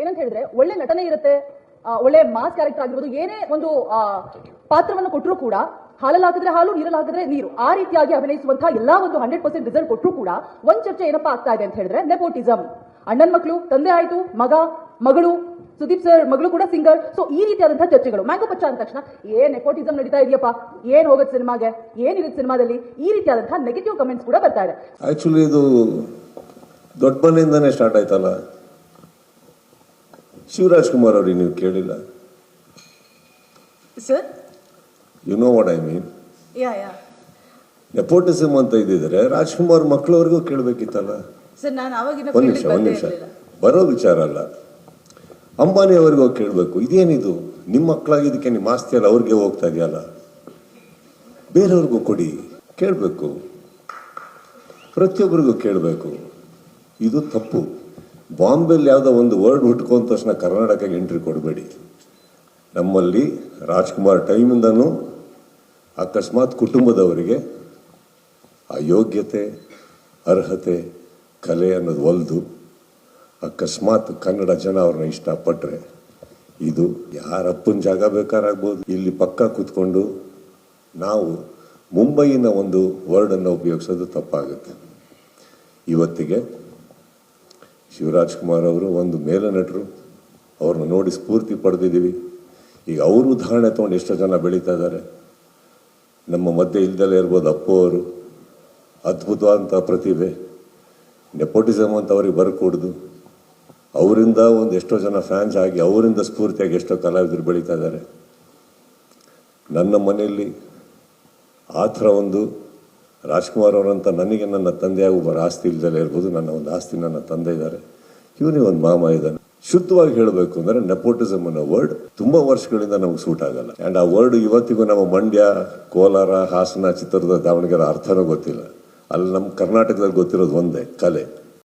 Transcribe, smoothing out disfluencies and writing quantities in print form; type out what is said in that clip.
ಏನಂತ ಹೇಳಿದ್ರೆ ಒಳ್ಳೆ ನಟನೆ ಇರುತ್ತೆ, ಒಳ್ಳೆ ಮಾಸ್ ಕ್ಯಾರೆಕ್ಟರ್ ಆಗಿರ್ಬೋದು, ಏನೇ ಒಂದು ಪಾತ್ರವನ್ನು ಕೊಟ್ಟರು ಕೂಡ ಹಾಲಲ್ಲಿ ಹಾಕಿದ್ರೆ ಹಾಲು, ನೀರಲ್ಲಿ ಹಾಕಿದ್ರೆ ನೀರು, ಆ ರೀತಿಯಾಗಿ ಅಭಿನಯಿಸುವಂತಹ ಎಲ್ಲಾ ಒಂದು 100% ರಿಸಲ್ಟ್ ಕೊಟ್ಟರು ಕೂಡ ಒಂದ್ ಚರ್ಚೆ ಏನಪ್ಪಾ ಆಗ್ತಾ ಇದೆ ಅಂತ ಹೇಳಿದ್ರೆ ನೆಪೋಟಿಸಂ. ಅಣ್ಣನ್ ಮಕ್ಕಳು, ತಂದೆ ಆಯ್ತು, ಮಗಳು, ಸುದೀಪ್ ಸರ್ ಮಗಳು ಕೂಡ ಸಿಂಗರ್. ಸೊ ಈ ರೀತಿಯಾದಂತಹ ಚರ್ಚೆಗಳು. ಮ್ಯಾಂಗೋ ಪಚ್ಚ ಅಂದ ತಕ್ಷಣ ನೆಪೋಟಿಸಂ ನಡೀತಾ ಇದೆಯಪ್ಪ, ಏನ್ ಹೋಗುತ್ತೆ ಸಿನಿಮಾಗೆ, ಏನಿರುತ್ತೆ ಸಿನಿಮಾದಲ್ಲಿ, ಈ ರೀತಿಯಾದಂತಹ ನೆಗೆಟಿವ್ ಕಮೆಂಟ್ಸ್ ಕೂಡ ಬರ್ತಾ ಇದೆ. ಆಕ್ಚುಲಿ ಇದು ದೊಡ್ಡ ಮನೆಯಿಂದಾನೇ ಸ್ಟಾರ್ಟ್ ಆಯ್ತಲ್ಲ. ಶಿವರಾಜ್ ಕುಮಾರ್ ಅವ್ರಿಗೆ ನೀವು ಕೇಳಿಲ್ಲ? Sir, you know what I mean. Nepotism ಅಂತ ಇದ್ದಿದ್ರೆ ರಾಜ್ಕುಮಾರ್ ಮಕ್ಕಳವ್ರಿಗೂ ಕೇಳಬೇಕಿತ್ತಲ್ಲ. ಒಂದ್ ನಿಮಿಷ ಬರೋ ವಿಚಾರ ಅಲ್ಲ. ಅಂಬಾನಿ ಅವ್ರಿಗೂ ಕೇಳಬೇಕು, ಇದೇನಿದು ನಿಮ್ಮ ಮಕ್ಕಳಾಗಿದ್ದಕ್ಕೆ ನಿಮ್ಮ ಆಸ್ತಿ ಅಲ್ಲ ಅವ್ರಿಗೆ ಹೋಗ್ತಾ ಇದೆಯಲ್ಲ, ಬೇರೆಯವ್ರಿಗೂ ಕೊಡಿ, ಕೇಳಬೇಕು, ಪ್ರತಿಯೊಬ್ಬರಿಗೂ ಕೇಳಬೇಕು. ಇದು ತಪ್ಪು. ಬಾಂಬೆಲಿ ಯಾವುದೋ ಒಂದು ವರ್ಡ್ ಹುಟ್ಕೊಂಡ ತಕ್ಷಣ ಕರ್ನಾಟಕಕ್ಕೆ ಎಂಟ್ರಿ ಕೊಡಬೇಡಿ. ನಮ್ಮಲ್ಲಿ ರಾಜ್ಕುಮಾರ್ ಟೈಮಿಂದನೂ ಅಕಸ್ಮಾತ್ ಕುಟುಂಬದವರಿಗೆ ಆ ಯೋಗ್ಯತೆ, ಅರ್ಹತೆ, ಕಲೆ ಅನ್ನೋದು ಒಲ್ದು ಅಕಸ್ಮಾತ್ ಕನ್ನಡ ಜನ ಅವ್ರನ್ನ ಇಷ್ಟಪಟ್ಟರೆ, ಇದು ಯಾರಪ್ಪನ ಜಾಗ ಬೇಕಾರಾಗ್ಬೋದು. ಇಲ್ಲಿ ಪಕ್ಕ ಕೂತ್ಕೊಂಡು ನಾವು ಮುಂಬೈನ ಒಂದು ವರ್ಡನ್ನು ಉಪಯೋಗಿಸೋದು ತಪ್ಪಾಗುತ್ತೆ. ಇವತ್ತಿಗೆ ಶಿವರಾಜ್ ಕುಮಾರ್ ಅವರು ಒಂದು ಮೇಲ ನಟರು, ಅವ್ರನ್ನ ನೋಡಿ ಸ್ಫೂರ್ತಿ ಪಡೆದಿದ್ದೀವಿ. ಈಗ ಅವರು ಉದಾಹರಣೆ ತೊಗೊಂಡು ಎಷ್ಟೋ ಜನ ಬೆಳೀತಾ ಇದ್ದಾರೆ. ನಮ್ಮ ಮಧ್ಯೆ ಇಲ್ದಲೇ ಇರ್ಬೋದು ಅಪ್ಪು ಅವರು, ಅದ್ಭುತವಾದಂಥ ಪ್ರತಿಭೆ. ನೆಪೋಟಿಸಮ್ ಅಂತ ಅವ್ರಿಗೆ ಬರ್ಕೊಡ್ದು ಅವರಿಂದ ಒಂದು ಎಷ್ಟೋ ಜನ ಫ್ಯಾನ್ಸ್ ಆಗಿ ಅವರಿಂದ ಸ್ಫೂರ್ತಿಯಾಗಿ ಎಷ್ಟೋ ಕಲಾವಿದರು ಬೆಳೀತಾ ಇದ್ದಾರೆ. ನನ್ನ ಮನೆಯಲ್ಲಿ ಆ ಥರ ಒಂದು ರಾಜ್ಕುಮಾರ್ ಅವರಂತ ನನಗೆ ನನ್ನ ತಂದೆಯಾಗಿ ಒಬ್ಬರ ಆಸ್ತಿ ಇಲ್ದಲೇ ಇರ್ಬೋದು, ನನ್ನ ಒಂದು ಆಸ್ತಿ ನನ್ನ ತಂದೆ ಇದ್ದಾರೆ, ಇವನಿಗೆ ಒಂದು ಮಾಮ ಇದ್ದಾನೆ. ಶುದ್ಧವಾಗಿ ಹೇಳಬೇಕು ಅಂದರೆ ನೆಪೋಟಿಸಮ್ ಅನ್ನೋ ವರ್ಡ್ ತುಂಬಾ ವರ್ಷಗಳಿಂದ ನಮ್ಗೆ ಸೂಟ್ ಆಗಲ್ಲ. ಅಂಡ್ ಆ ವರ್ಡ್ ಇವತ್ತಿಗೂ ನಮ್ಮ ಮಂಡ್ಯ, ಕೋಲಾರ, ಹಾಸನ, ಚಿತ್ರದುರ್ಗ, ದಾವಣಗೆರೆ ಅರ್ಥನೂ ಗೊತ್ತಿಲ್ಲ. ಅಲ್ಲಿ ನಮ್ಮ ಕರ್ನಾಟಕದಲ್ಲಿ ಗೊತ್ತಿರೋದು ಒಂದೇ, ಕಲೆ.